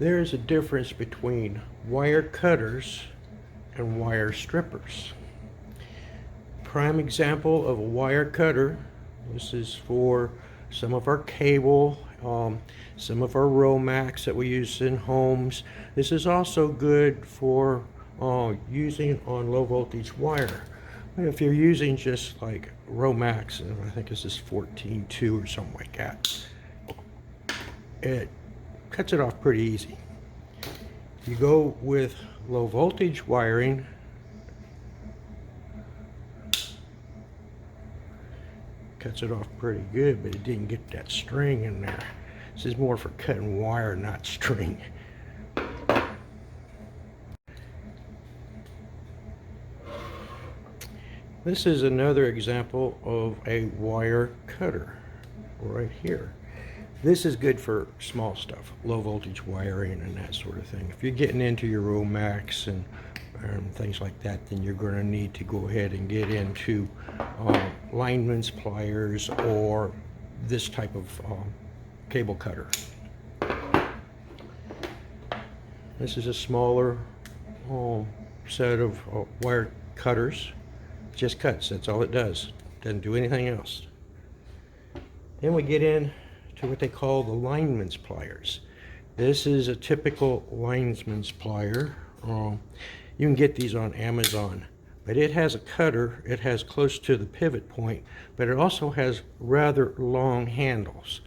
There's a difference between wire cutters and wire strippers. Prime example of a wire cutter, this is for some of our cable, some of our Romax that we use in homes. This is also good for using on low voltage wire. If you're using just like Romax, and I think this is 14.2 or something like that, it cuts it off pretty easy. If you go with low voltage wiring, cuts it off pretty good, but it didn't get that string in there. This is more for cutting wire, not string. This is another example of a wire cutter right here. This is good for small stuff, low voltage wiring and that sort of thing. If you're getting into your Romax and things like that, then you're going to need to go ahead and get into lineman's pliers or this type of cable cutter. This is a smaller set of wire cutters. Just cuts, that's all it does. Doesn't do anything else. Then we get in to what they call the lineman's pliers. This is a typical lineman's plier. You can get these on Amazon, but it has a cutter. It has close to the pivot point, but it also has rather long handles.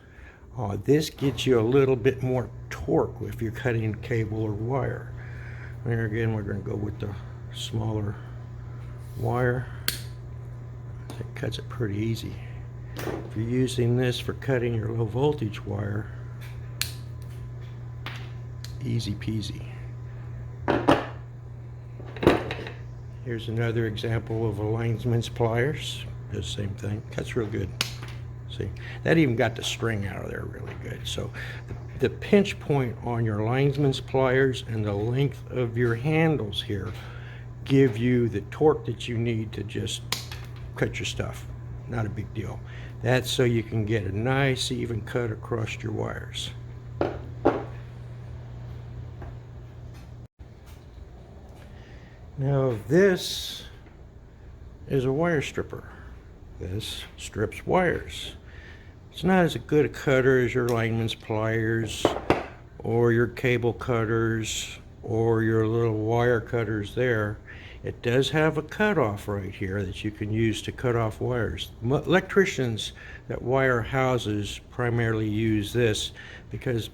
This gets you a little bit more torque if you're cutting cable or wire. There again, we're going to go with the smaller wire. It cuts it pretty easy. If you're using this for cutting your low voltage wire, easy peasy. Here's another example of a lineman's pliers. Does the same thing. Cuts real good. See, that even got the string out of there really good. So the pinch point on your lineman's pliers and the length of your handles here give you the torque that you need to just cut your stuff. Not a big deal. That's so you can get a nice even cut across your wires. Now this is a wire stripper. This strips wires. It's not as good a cutter as your lineman's pliers or your cable cutters or your little wire cutters there. It does have a cutoff right here that you can use to cut off wires. Electricians that wire houses primarily use this because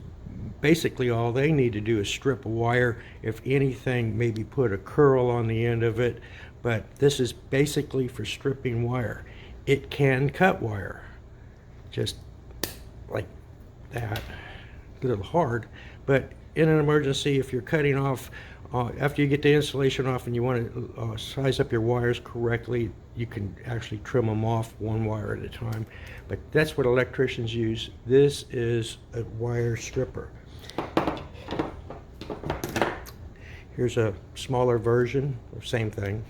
basically all they need to do is strip a wire. If anything, maybe put a curl on the end of it, but this is basically for stripping wire. It can cut wire, just like that. A little hard, but in an emergency, if you're cutting off after you get the insulation off and you want to size up your wires correctly, you can actually trim them off one wire at a time. But that's what electricians use. This is a wire stripper. Here's a smaller version, same thing.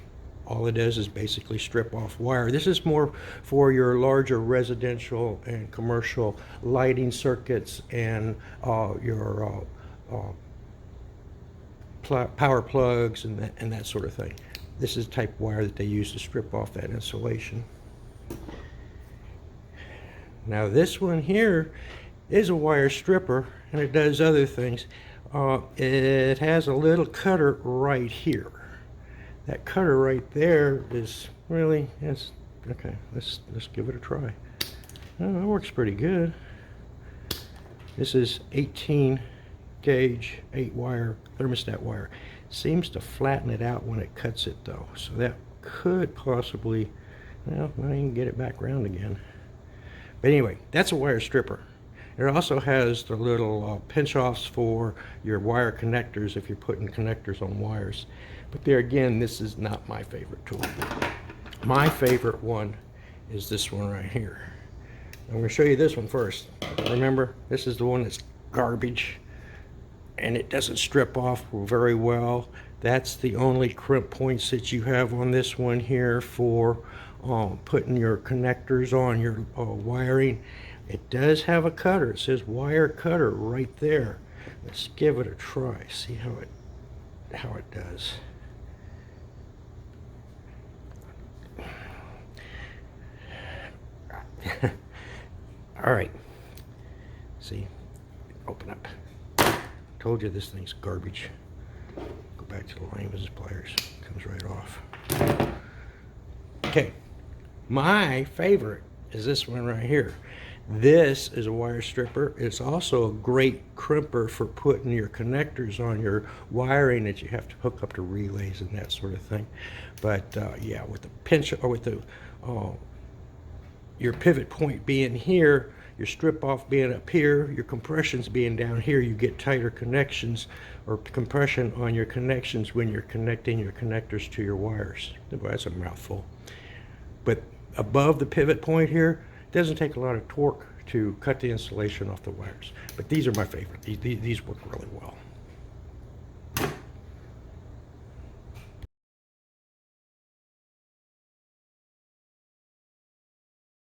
All it does is basically strip off wire. This is more for your larger residential and commercial lighting circuits and your power plugs and that sort of thing. This is the type of wire that they use to strip off that insulation. Now this one here is a wire stripper and it does other things. It has a little cutter right here. That cutter right there is really, it's okay. Let's give it a try. Oh, that works pretty good. This is 18 gauge 8-wire thermostat wire. Seems to flatten it out when it cuts it though, so that could possibly, well, I can get it back around again. But anyway, that's a wire stripper. It also has the little pinch offs for your wire connectors if you're putting connectors on wires. But there again, this is not my favorite tool. My favorite one is this one right here. I'm going to show you this one first. Remember, this is the one that's garbage and it doesn't strip off very well. That's the only crimp points that you have on this one here for putting your connectors on your wiring. It does have a cutter. It says wire cutter right there. Let's give it a try, see how it does. All right, see, open up. Told you this thing's garbage. Go back to the layman's pliers, comes right off. Okay, my favorite is this one right here. This is a wire stripper. It's also a great crimper for putting your connectors on your wiring that you have to hook up to relays and that sort of thing. But yeah, with the pinch, or with the your pivot point being here, your strip off being up here, your compressions being down here, you get tighter connections or compression on your connections when you're connecting your connectors to your wires. Well, that's a mouthful. But above the pivot point here, it doesn't take a lot of torque to cut the insulation off the wires. But these are my favorite. These work really well.